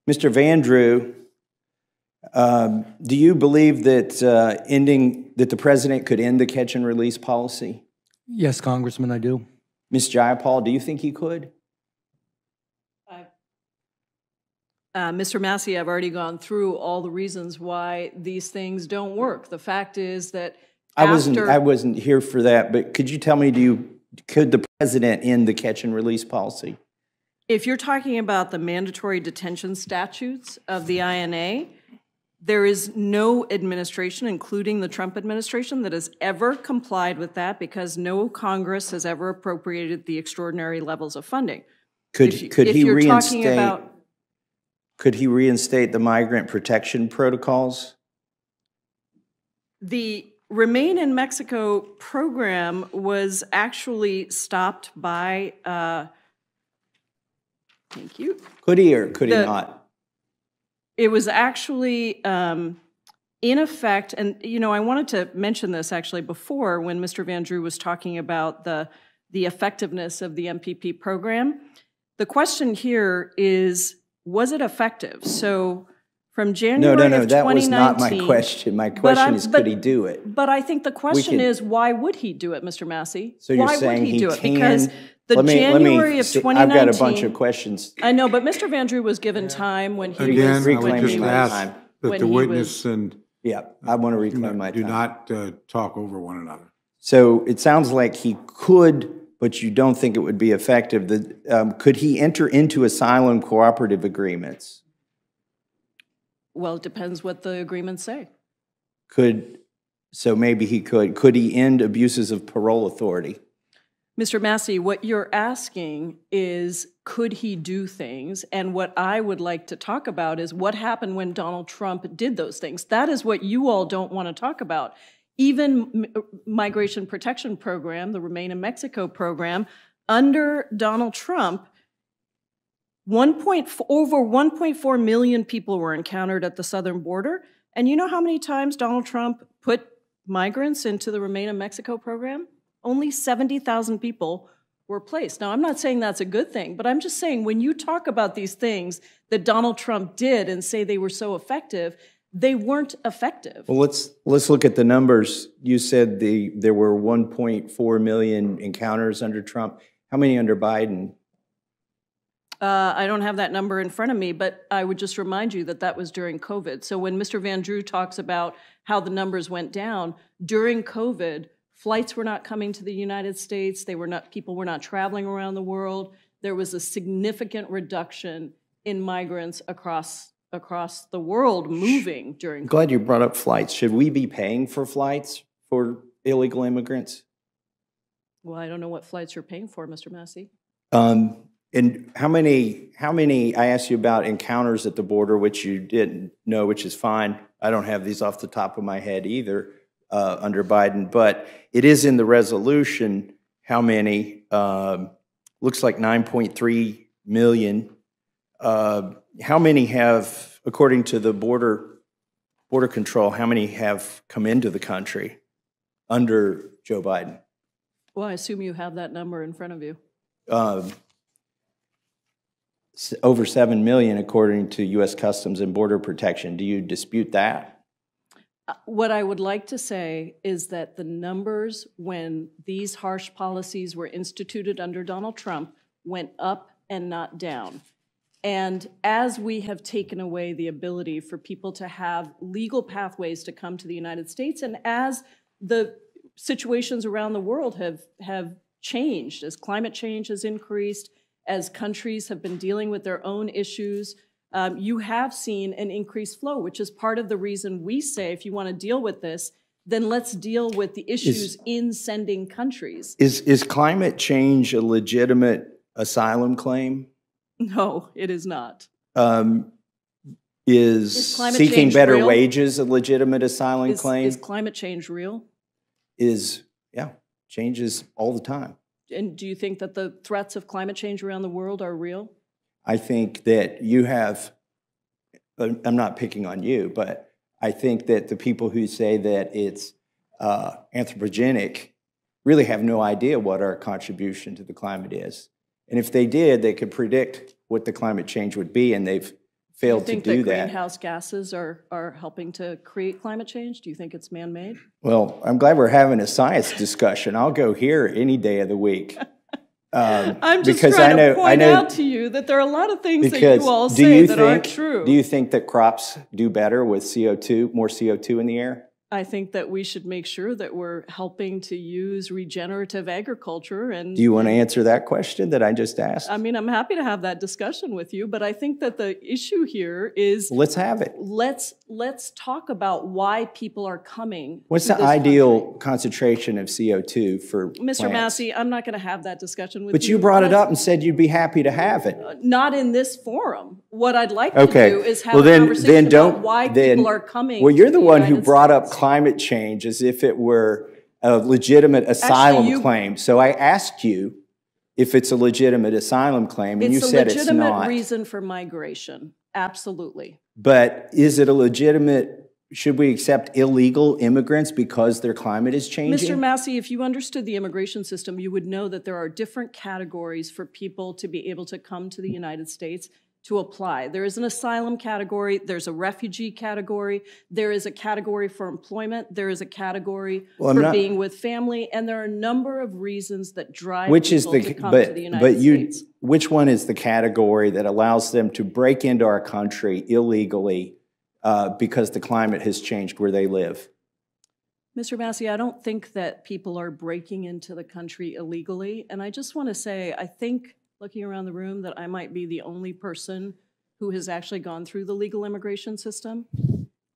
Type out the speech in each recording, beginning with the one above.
Mr. Vandrew, do you believe that that the president could end the catch and release policy? Yes, Congressman, I do. Ms. Jayapal, do you think he could? Mr. Massey, I've already gone through all the reasons why these things don't work. The fact is that I wasn't here for that, but could you tell me, could the president end the catch and release policy? If you're talking about the mandatory detention statutes of the INA, there is no administration, including the Trump administration, that has ever complied with that because no Congress has ever appropriated the extraordinary levels of funding. Could he reinstate the migrant protection protocols? The Remain in Mexico program was actually stopped by, thank you. Could he or could he not? It was actually in effect, and I wanted to mention this actually before when Mr. Vandrew was talking about the effectiveness of the MPP program. The question here is, was it effective? So from January of 2019... No, that was not my question. My question is, could he do it? But I think the question is, why would he do it, Mr. Massey? So you're why saying would he do it? can? Because the January of 2019... I've got a bunch of questions. I know, but Mr. Vandrew was given time when he Again, was... I would just ask that the witness and... Yeah, I want to reclaim my time. Do not talk over one another. So it sounds like he could, but you don't think it would be effective. Could he enter into asylum cooperative agreements? Well, it depends what the agreements say. So maybe he could. Could he end abuses of parole authority? Mr. Massey, what you're asking is, could he do things? And what I would like to talk about is what happened when Donald Trump did those things. That is what you all don't want to talk about. Even Migration Protection Program, the Remain in Mexico program, under Donald Trump, over 1.4 million people were encountered at the southern border. And you know how many times Donald Trump put migrants into the Remain in Mexico program? Only 70,000 people were placed. Now, I'm not saying that's a good thing, but I'm just saying when you talk about these things that Donald Trump did and say they were so effective, they weren't effective. Well, let's look at the numbers. You said there were 1.4 million encounters under Trump. How many under Biden? I don't have that number in front of me, but I would just remind you that that was during COVID. So when Mr. Vandrew talks about how the numbers went down, during COVID, flights were not coming to the United States. People were not traveling around the world. There was a significant reduction in migrants across the world moving during COVID. Glad you brought up flights. Should we be paying for flights for illegal immigrants? Well, I don't know what flights you're paying for, Mr. Massey. And how many, I asked you about encounters at the border, which you didn't know, which is fine. I don't have these off the top of my head either under Biden, but it is in the resolution how many, looks like 9.3 million. How many have, according to the border control, how many have come into the country under Joe Biden? Well, I assume you have that number in front of you. Over 7 million, according to U.S. Customs and Border Protection. Do you dispute that? What I would like to say is that the numbers when these harsh policies were instituted under Donald Trump went up and not down. And as we have taken away the ability for people to have legal pathways to come to the United States, and as the situations around the world have changed, as climate change has increased, as countries have been dealing with their own issues, you have seen an increased flow, which is part of the reason we say, if you want to deal with this, then let's deal with the issues in sending countries. Is climate change a legitimate asylum claim? No, it is not. Is seeking better wages a legitimate asylum claim? Is climate change real? Yeah, changes all the time. And do you think that the threats of climate change around the world are real? I think that you have, I'm not picking on you, but I think that the people who say that it's anthropogenic really have no idea what our contribution to the climate is. And if they did, they could predict what the climate change would be, and they've failed to think do that that. greenhouse gases are helping to create climate change? Do you think it's man-made? Well, I'm glad we're having a science discussion. I'll go here any day of the week. I'm just because trying I to point know, out to you that there are a lot of things that because you all do say you that think, aren't true. Do you think that crops do better with CO2, more CO2 in the air? I think that we should make sure that we're helping to use regenerative agriculture. And Do you want to answer that question that I just asked? I mean, I'm happy to have that discussion with you, but I think that the issue here is Let's have it. let's talk about why people are coming. What's to the this ideal country. concentration of CO2 for Mr. plants? Massey, I'm not going to have that discussion with you. But you brought it up and said you'd be happy to have it. Not in this forum. What I'd like Okay. to do is have Well, a then conversation don't. about why then, people are coming. Well, you're to the one who United brought up States. climate change as if it were a legitimate asylum you- claim. So I asked you if it's a legitimate asylum claim, and you said it's It's a legitimate not. reason for migration. Absolutely. But is it a legitimate? Should we accept illegal immigrants because their climate is changing? Mr. Massey, if you understood the immigration system, you would know that there are different categories for people to be able to come to the United States to apply. There is an asylum category, there's a refugee category, there is a category for employment, there is a category Well, I'm for not- being with family, and there are a number of reasons that drive Which is people the to come to the United States. which one is the category that allows them to break into our country illegally because the climate has changed where they live? Mr. Massey, I don't think that people are breaking into the country illegally, and I just want to say, I think, looking around the room, that I might be the only person who has actually gone through the legal immigration system.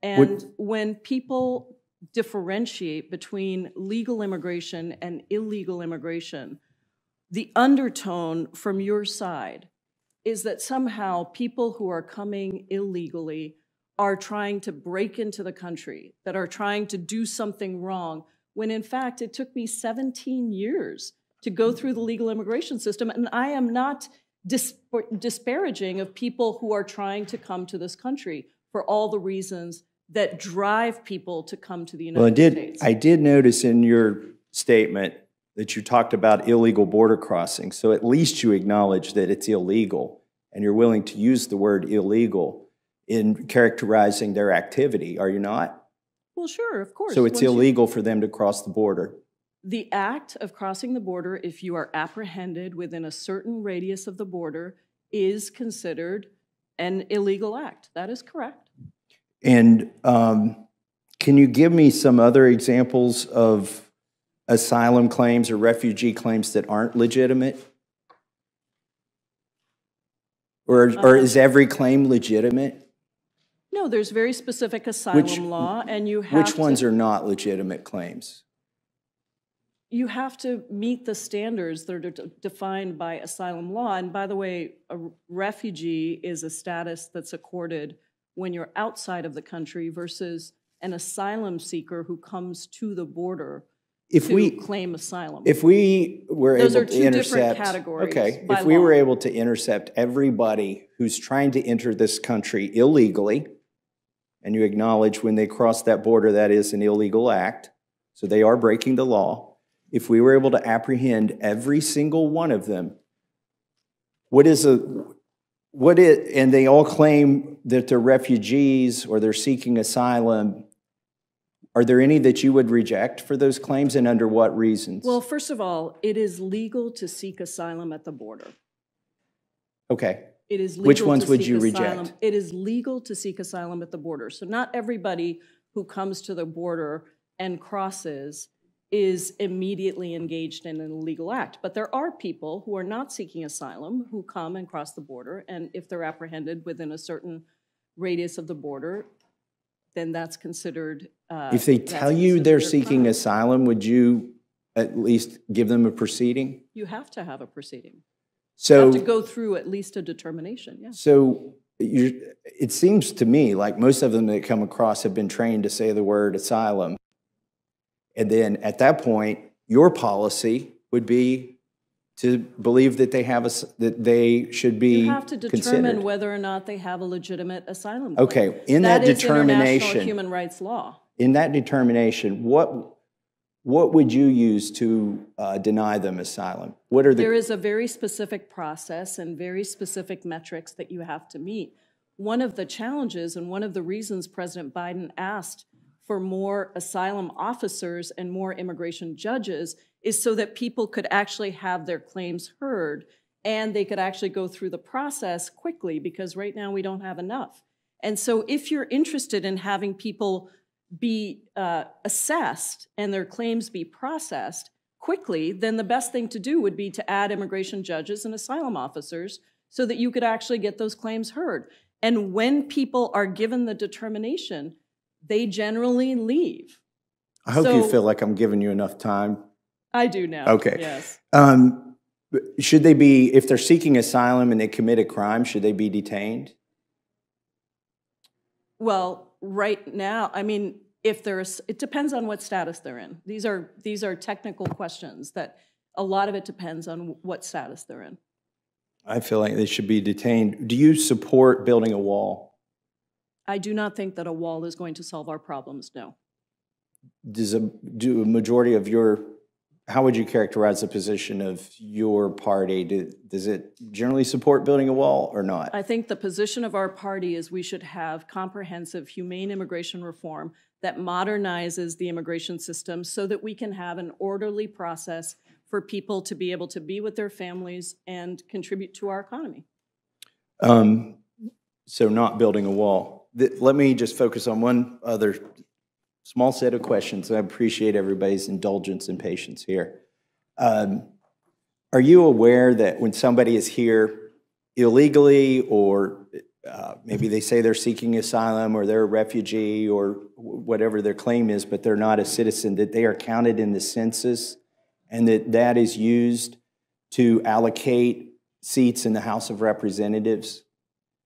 And when people differentiate between legal immigration and illegal immigration, the undertone from your side is that somehow people who are coming illegally are trying to break into the country, that are trying to do something wrong, when in fact it took me 17 years to go through the legal immigration system, and I am not disparaging of people who are trying to come to this country for all the reasons that drive people to come to the United States. I did notice in your statement that you talked about illegal border crossing, so at least you acknowledge that it's illegal, and you're willing to use the word illegal in characterizing their activity, are you not? Well, sure, of course. So it's Once you- illegal for them to cross the border. The act of crossing the border, if you are apprehended within a certain radius of the border, is considered an illegal act. That is correct. And can you give me some other examples of asylum claims or refugee claims that aren't legitimate? Or is every claim legitimate? No, there's very specific asylum law, and you have Which ones are not legitimate claims? You have to meet the standards that are defined by asylum law. And by the way, a refugee is a status that's accorded when you're outside of the country versus an asylum seeker who comes to the border to claim asylum. If we were Those able are to two different intercept, categories okay, by if we were law. able to intercept everybody who's trying to enter this country illegally, and you acknowledge when they cross that border that is an illegal act, so they are breaking the law. If we were able to apprehend every single one of them, and they all claim that they're refugees or they're seeking asylum, are there any that you would reject for those claims, and under what reasons? Well, first of all, it is legal to seek asylum at the border. Okay. It is legal Which ones to would seek you asylum. reject? It is legal to seek asylum at the border. So not everybody who comes to the border and crosses is immediately engaged in an illegal act. But there are people who are not seeking asylum who come and cross the border, and if they're apprehended within a certain radius of the border, then that's considered If they that's tell you they're considered a seeking crime. asylum, would you at least give them a proceeding? You have to have a proceeding. You So, have to go through at least a determination, yes. so it seems to me like most of them that come across have been trained to say the word asylum. And then at that point, your policy would be to believe that that they should be You have to determine considered. whether or not they have a legitimate asylum claim. Okay, in that is international determination, human rights law. in that determination, what would you use to deny them asylum? What are There the is a very specific process and very specific metrics that you have to meet one of the challenges and one of the reasons President Biden asked for more asylum officers and more immigration judges is so that people could actually have their claims heard and they could actually go through the process quickly, because right now we don't have enough. And so if you're interested in having people be assessed and their claims be processed quickly, then the best thing to do would be to add immigration judges and asylum officers so that you could actually get those claims heard. And when people are given the determination, they generally leave. I hope you feel like I'm giving you enough time. I do now. Okay. Yes. Should they be, if they're seeking asylum and they commit a crime, should they be detained? Well, right now, I mean, if there's, it depends on what status they're in. These are technical questions that a lot of it depends on what status they're in. I feel like they should be detained. Do you support building a wall? I do not think that a wall is going to solve our problems, no. Do a majority of your, how would you characterize the position of your party? Does it generally support building a wall or not? I think the position of our party is we should have comprehensive, humane immigration reform that modernizes the immigration system so that we can have an orderly process for people to be able to be with their families and contribute to our economy. So not building a wall. Let me just focus on one other small set of questions. I appreciate everybody's indulgence and patience here. Are you aware that when somebody is here illegally, or maybe they say they're seeking asylum or they're a refugee or whatever their claim is, but they're not a citizen, that they are counted in the census and that is used to allocate seats in the House of Representatives?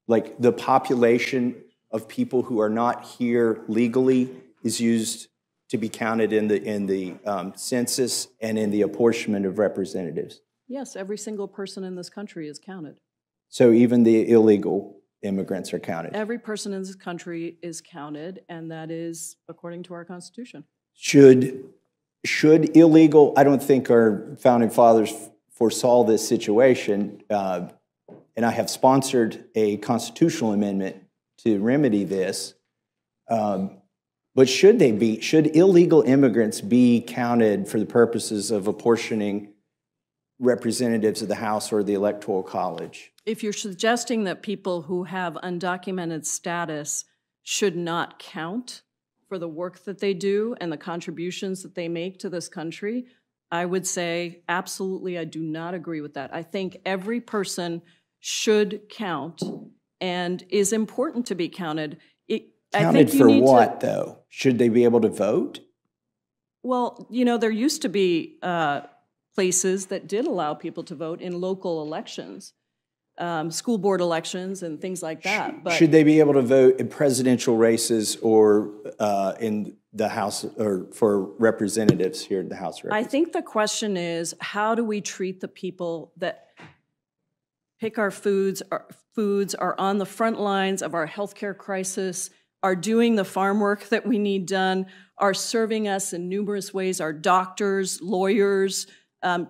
Like the population of people who are not here legally is used to be counted in the census and in the apportionment of representatives. Yes, every single person in this country is counted. So even the illegal immigrants are counted? Every person in this country is counted, and that is according to our Constitution. Should illegal, I don't think our founding fathers foresaw this situation, and I have sponsored a constitutional amendment to remedy this, but should illegal immigrants be counted for the purposes of apportioning representatives of the House or the Electoral College? If you're suggesting that people who have undocumented status should not count for the work that they do and the contributions that they make to this country, I would say absolutely I do not agree with that. I think every person should count and is important to be counted. Counted for what, though? Should they be able to vote? Well, you know, there used to be places that did allow people to vote in local elections, school board elections and things like that. But should they be able to vote in presidential races or in the House or for representatives here in the House of Representatives? I think the question is, how do we treat the people that pick our foods, are on the front lines of our healthcare crisis, are doing the farm work that we need done, are serving us in numerous ways, are doctors, lawyers,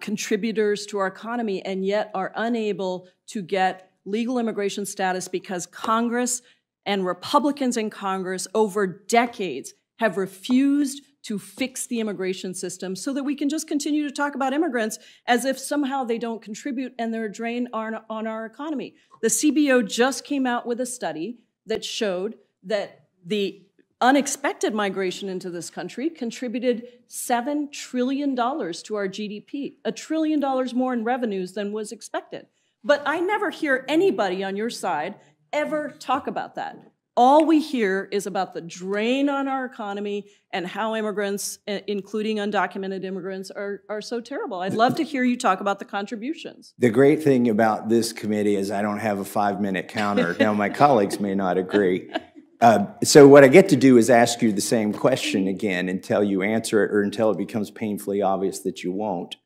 contributors to our economy, and yet are unable to get legal immigration status because Congress and Republicans in Congress over decades have refused to fix the immigration system so that we can just continue to talk about immigrants as if somehow they don't contribute and they're a drain on our economy. The CBO just came out with a study that showed that the unexpected migration into this country contributed $7 trillion to our GDP, $1 trillion more in revenues than was expected. But I never hear anybody on your side ever talk about that. All we hear is about the drain on our economy and how immigrants, including undocumented immigrants, are so terrible. I'd love to hear you talk about the contributions. The great thing about this committee is I don't have a 5-minute counter. Now, my colleagues may not agree. So what I get to do is ask you the same question again until you answer it or until it becomes painfully obvious that you won't.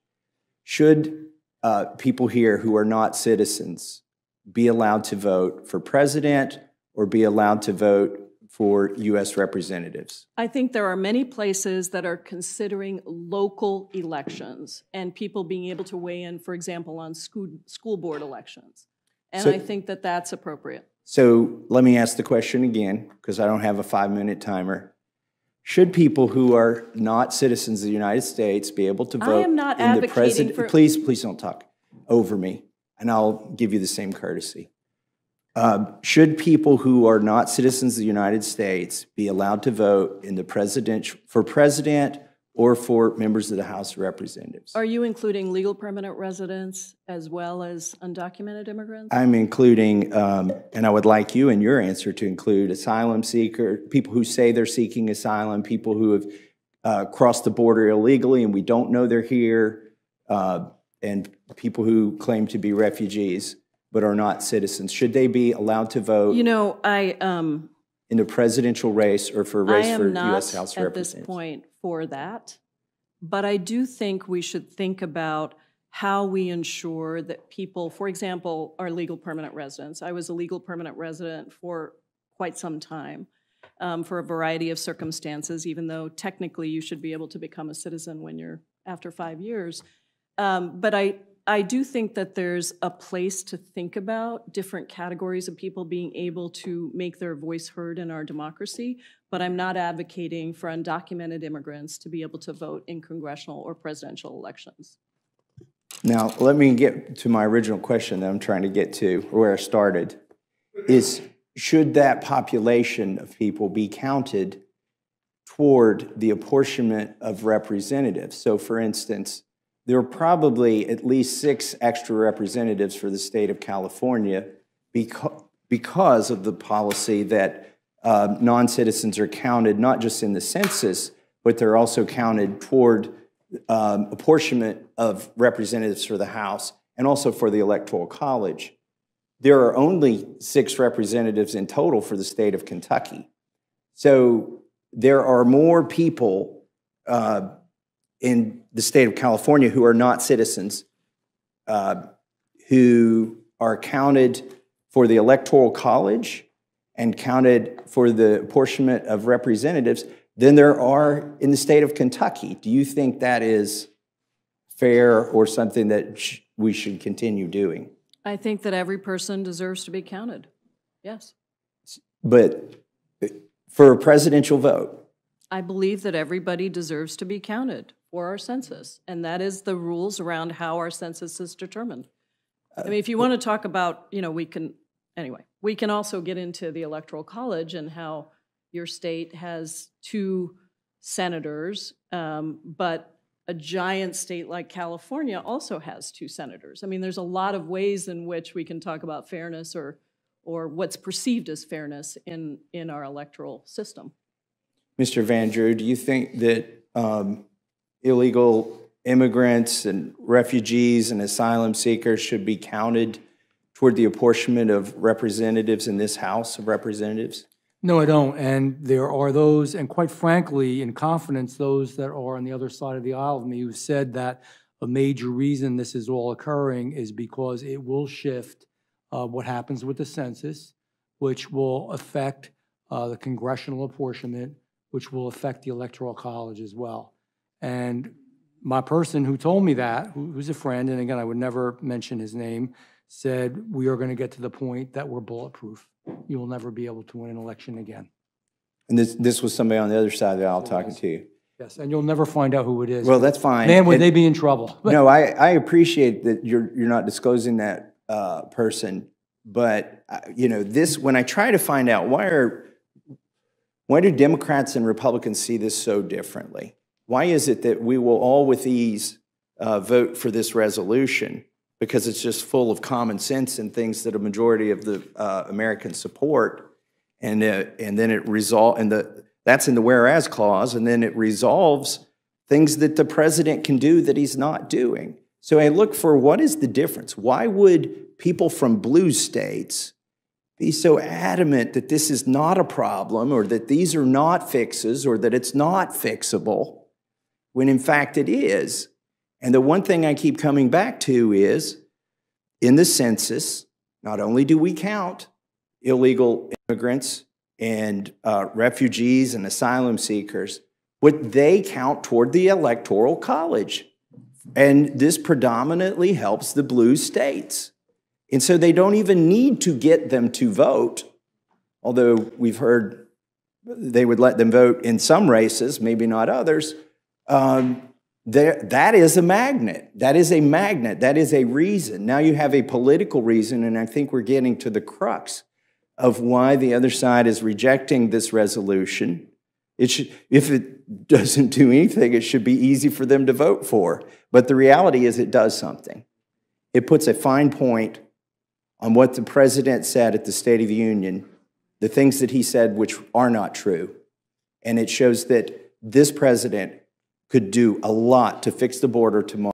Should people here who are not citizens be allowed to vote for president or be allowed to vote for U.S. representatives? I think there are many places that are considering local elections and people being able to weigh in, for example, on school board elections. And I think that that's appropriate. So let me ask the question again, because I don't have a 5-minute timer. Should people who are not citizens of the United States be able to vote I am not in the advocating president? for... Please don't talk over me, and I'll give you the same courtesy. Should people who are not citizens of the United States be allowed to vote in the for president or for members of the House of Representatives? Are you including legal permanent residents as well as undocumented immigrants? I'm including, and I would like you in your answer to include asylum seeker, people who say they're seeking asylum, people who have crossed the border illegally and we don't know they're here, and people who claim to be refugees but are not citizens. Should they be allowed to vote? You know, in the presidential race or for a race for U.S. House of Representatives? I am not at this point for that, but I do think we should think about how we ensure that people, for example, are legal permanent residents. I was a legal permanent resident for quite some time for a variety of circumstances, even though technically you should be able to become a citizen when you're after 5 years. But I do think that there's a place to think about different categories of people being able to make their voice heard in our democracy, but I'm not advocating for undocumented immigrants to be able to vote in congressional or presidential elections. Now, let me get to my original question that I'm trying to get to, where I started, is should that population of people be counted toward the apportionment of representatives? So, for instance, there are probably at least 6 extra representatives for the state of California because of the policy that non-citizens are counted not just in the census, but they're also counted toward apportionment of representatives for the House and also for the Electoral College. There are only 6 representatives in total for the state of Kentucky. So there are more people in the state of California who are not citizens, who are counted for the Electoral College and counted for the apportionment of representatives than there are in the state of Kentucky. Do you think that is fair or something that we should continue doing? I think that every person deserves to be counted, yes. But for a presidential vote? I believe that everybody deserves to be counted for our census, and that is the rules around how our census is determined. I mean, if you want to talk about, you know, we can also get into the Electoral College and how your state has 2 senators, but a giant state like California also has 2 senators. I mean, there's a lot of ways in which we can talk about fairness or what's perceived as fairness in our electoral system. Mr. Van Drew, do you think that illegal immigrants and refugees and asylum seekers should be counted toward the apportionment of representatives in this House of Representatives? No, I don't. And there are those, and quite frankly, in confidence, those that are on the other side of the aisle of me who said that a major reason this is all occurring is because it will shift what happens with the census, which will affect the congressional apportionment, which will affect the Electoral College as well. And my person who told me that, who's a friend, and again, I would never mention his name, said, we are going to get to the point that we're bulletproof. You will never be able to win an election again. And this was somebody on the other side of the aisle talking to you? Yes, and you'll never find out who it is. Well, that's fine. Man, would they be in trouble. No, I appreciate that you're not disclosing that person, but you know, when I try to find out why do Democrats and Republicans see this so differently? Why is it that we will all with ease vote for this resolution because it's just full of common sense and things that a majority of the Americans support, and then it that's in the whereas clause, and then it resolves things that the president can do that he's not doing. So I look for what is the difference? Why would people from blue states be so adamant that this is not a problem or that these are not fixes or that it's not fixable when in fact it is? And the one thing I keep coming back to is in the census, not only do we count illegal immigrants and refugees and asylum seekers, but they count toward the Electoral College. And this predominantly helps the blue states. And so they don't even need to get them to vote, although we've heard they would let them vote in some races, maybe not others. That is a magnet. That is a magnet. That is a reason. Now you have a political reason, and I think we're getting to the crux of why the other side is rejecting this resolution. If it doesn't do anything, it should be easy for them to vote for. But the reality is it does something. It puts a fine point on what the president said at the State of the Union, the things that he said which are not true. And it shows that this president could do a lot to fix the border tomorrow.